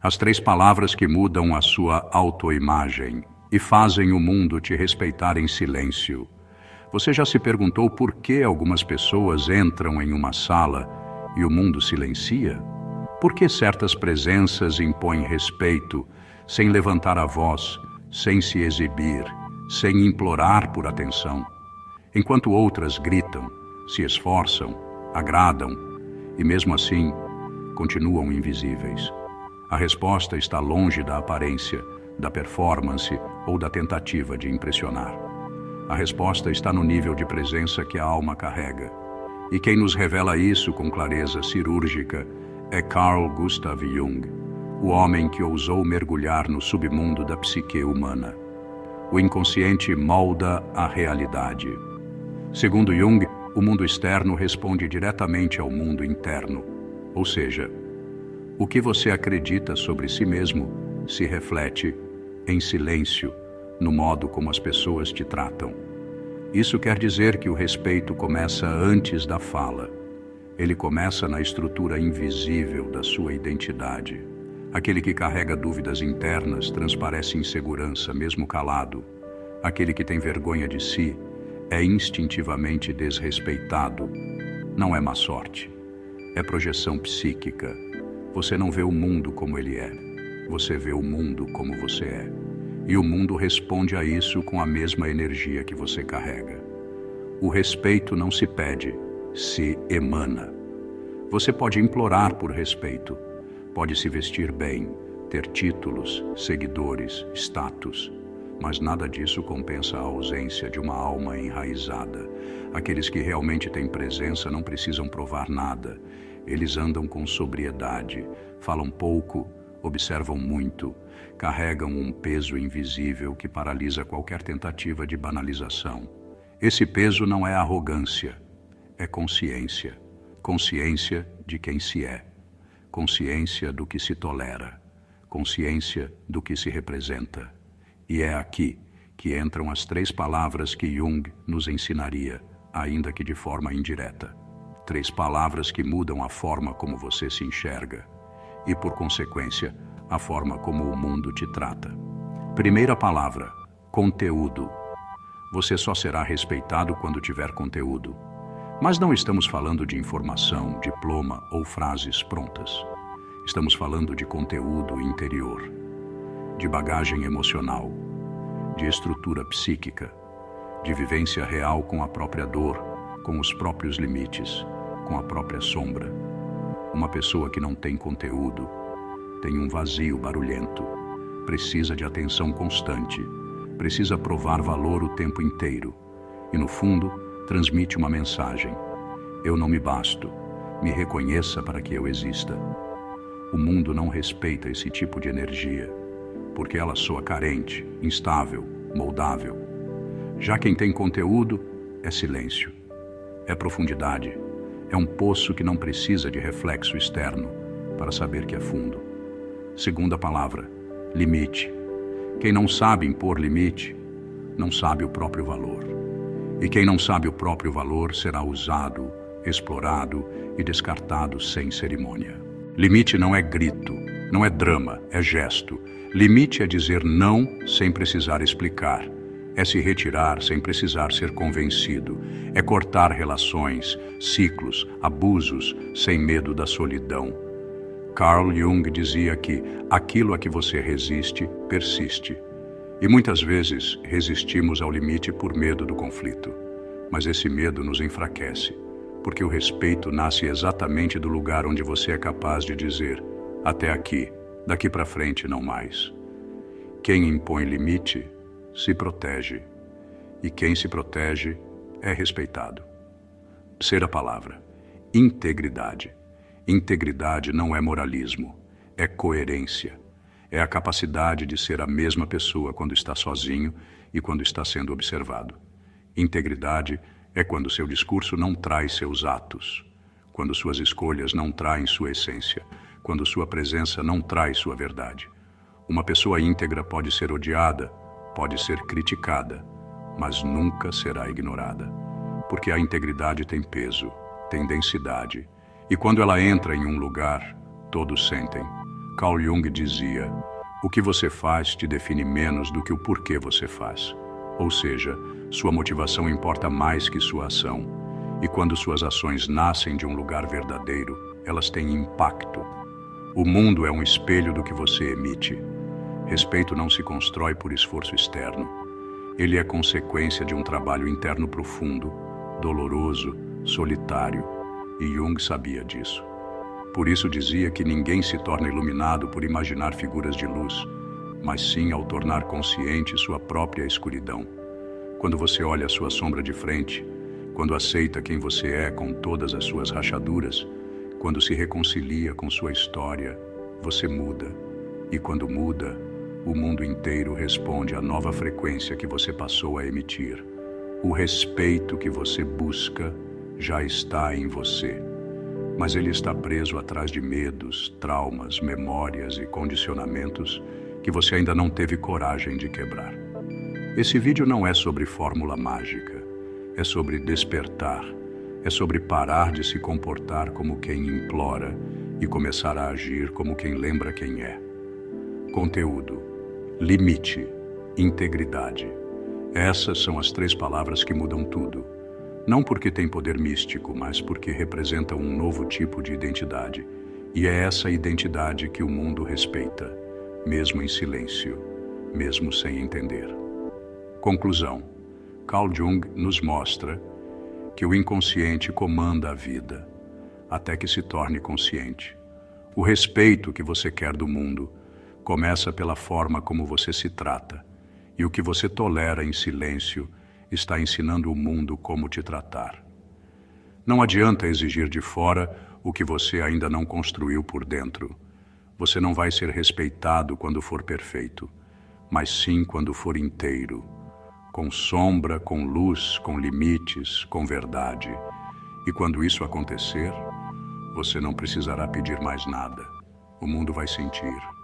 As 3 palavras que mudam a sua autoimagem e fazem o mundo te respeitar em silêncio. Você já se perguntou por que algumas pessoas entram em uma sala e o mundo silencia? Por que certas presenças impõem respeito, sem levantar a voz, sem se exibir, sem implorar por atenção, enquanto outras gritam, se esforçam, agradam e mesmo assim continuam invisíveis? A resposta está longe da aparência, da performance ou da tentativa de impressionar. A resposta está no nível de presença que a alma carrega. E quem nos revela isso com clareza cirúrgica é Carl Gustav Jung, o homem que ousou mergulhar no submundo da psique humana. O inconsciente molda a realidade. Segundo Jung, o mundo externo responde diretamente ao mundo interno, ou seja, o que você acredita sobre si mesmo se reflete, em silêncio, no modo como as pessoas te tratam. Isso quer dizer que o respeito começa antes da fala. Ele começa na estrutura invisível da sua identidade. Aquele que carrega dúvidas internas transparece insegurança, mesmo calado. Aquele que tem vergonha de si é instintivamente desrespeitado. Não é má sorte. É projeção psíquica. Você não vê o mundo como ele é. Você vê o mundo como você é. E o mundo responde a isso com a mesma energia que você carrega. O respeito não se pede, se emana. Você pode implorar por respeito, pode se vestir bem, ter títulos, seguidores, status, mas nada disso compensa a ausência de uma alma enraizada. Aqueles que realmente têm presença não precisam provar nada. Eles andam com sobriedade, falam pouco, observam muito, carregam um peso invisível que paralisa qualquer tentativa de banalização. Esse peso não é arrogância, é consciência. Consciência de quem se é, consciência do que se tolera, consciência do que se representa. E é aqui que entram as 3 palavras que Jung nos ensinaria, ainda que de forma indireta. 3 palavras que mudam a forma como você se enxerga e, por consequência, a forma como o mundo te trata. Primeira palavra, conteúdo. Você só será respeitado quando tiver conteúdo. Mas não estamos falando de informação, diploma ou frases prontas. Estamos falando de conteúdo interior, de bagagem emocional, de estrutura psíquica, de vivência real com a própria dor, com os próprios limites, com a própria sombra. Uma pessoa que não tem conteúdo tem um vazio barulhento, precisa de atenção constante, precisa provar valor o tempo inteiro e, no fundo, transmite uma mensagem: eu não me basto, me reconheça para que eu exista. O mundo não respeita esse tipo de energia, porque ela soa carente, instável, moldável. Já quem tem conteúdo é silêncio, é profundidade, é um poço que não precisa de reflexo externo para saber que é fundo. Segunda palavra, limite. Quem não sabe impor limite, não sabe o próprio valor. E quem não sabe o próprio valor será usado, explorado e descartado sem cerimônia. Limite não é grito, não é drama, é gesto. Limite é dizer não sem precisar explicar. É se retirar sem precisar ser convencido. É cortar relações, ciclos, abusos, sem medo da solidão. Carl Jung dizia que aquilo a que você resiste, persiste. E muitas vezes resistimos ao limite por medo do conflito. Mas esse medo nos enfraquece, porque o respeito nasce exatamente do lugar onde você é capaz de dizer: até aqui, daqui para frente não mais. Quem impõe limite se protege, e quem se protege é respeitado. Terceira palavra, integridade. Integridade não é moralismo, é coerência. É a capacidade de ser a mesma pessoa quando está sozinho e quando está sendo observado. Integridade é quando seu discurso não traz seus atos, quando suas escolhas não traem sua essência, quando sua presença não traz sua verdade. Uma pessoa íntegra pode ser odiada, pode ser criticada, mas nunca será ignorada, porque a integridade tem peso, tem densidade, e quando ela entra em um lugar, todos sentem. Carl Jung dizia: o que você faz te define menos do que o porquê você faz. Ou seja, sua motivação importa mais que sua ação. E quando suas ações nascem de um lugar verdadeiro, elas têm impacto. O mundo é um espelho do que você emite. Respeito não se constrói por esforço externo. Ele é consequência de um trabalho interno profundo, doloroso, solitário. E Jung sabia disso. Por isso dizia que ninguém se torna iluminado por imaginar figuras de luz, mas sim ao tornar consciente sua própria escuridão. Quando você olha a sua sombra de frente, quando aceita quem você é com todas as suas rachaduras, quando se reconcilia com sua história, você muda. E quando muda, o mundo inteiro responde à nova frequência que você passou a emitir. O respeito que você busca já está em você. Mas ele está preso atrás de medos, traumas, memórias e condicionamentos que você ainda não teve coragem de quebrar. Esse vídeo não é sobre fórmula mágica, é sobre despertar, é sobre parar de se comportar como quem implora e começar a agir como quem lembra quem é. Conteúdo, limite, integridade. Essas são as 3 palavras que mudam tudo. Não porque tem poder místico, mas porque representam um novo tipo de identidade. E é essa identidade que o mundo respeita, mesmo em silêncio, mesmo sem entender. Conclusão. Carl Jung nos mostra que o inconsciente comanda a vida, até que se torne consciente. O respeito que você quer do mundo começa pela forma como você se trata, e o que você tolera em silêncio está ensinando o mundo como te tratar. Não adianta exigir de fora o que você ainda não construiu por dentro. Você não vai ser respeitado quando for perfeito, mas sim quando for inteiro, com sombra, com luz, com limites, com verdade. E quando isso acontecer, você não precisará pedir mais nada. O mundo vai sentir.